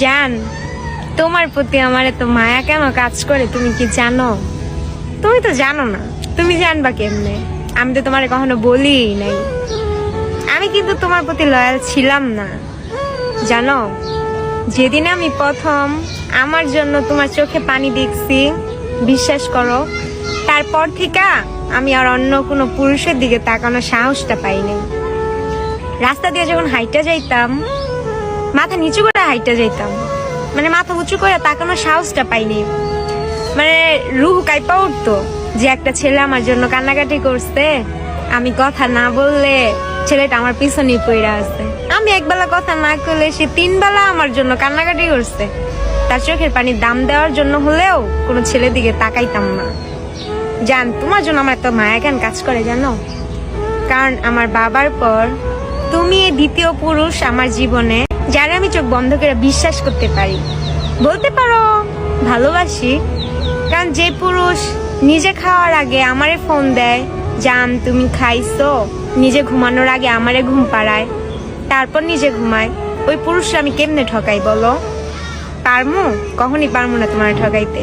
জান, তোমার প্রতি আমার এত মায়া কেন কাজ করে তুমি কি জানো? তুমি তো জানো না, তুমি জানবা কেমনে? আমি তো তোমার কখনো বলি নাই। আমি কিন্তু তোমার প্রতি লয়াল ছিলাম না, জানো। যেদিন আমি প্রথম আমার জন্য তোমার চোখে পানি দেখছি, বিশ্বাস করো, তারপর থেকে আমি আর অন্য কোনো পুরুষের দিকে তাকানোর সাহসটা পাইনি। রাস্তা দিয়ে যখন হাইটা যাইতাম, মাথা নিচু করে হাইটা যাইতাম, মানে মাথা উঁচু করে তাকানোর সাহসটা পাইনি। মানে রুহ কাইপা উঠতো যে একটা ছেলে আমার জন্য কান্নাকাটি করছে, আমি কথা না বললে ছেলেটা আমার পিছনেই পড়ে আছে। আমি একবেলা কথা না করলে সে 3 বেলা আমার জন্য কান্নাকাটি করছে। তার চোখের পানির দাম দেওয়ার জন্য হলেও কোনো ছেলের দিকে তাকাইতাম না। জান, তোমার জন্য আমার এত মায়া কেন কাজ করে জানো? কারণ আমার বাবার পর তুমি দ্বিতীয় পুরুষ আমার জীবনে, যারা আমি চোখ বন্ধ করে বিশ্বাস করতে পারি, বলতে পারো ভালোবাসি। কারণ যে পুরুষ নিজে খাওয়ার আগে আমারে ফোন দেয়, জান তুমি খাইছো, নিজে ঘুমানোর আগে আমারে ঘুম পাড়ায়, তারপর নিজে ঘুমায়, ওই পুরুষরা আমি কেমনে ঠকাই বলো? পারমু? কখনই পারমু না তোমার ঠকাইতে।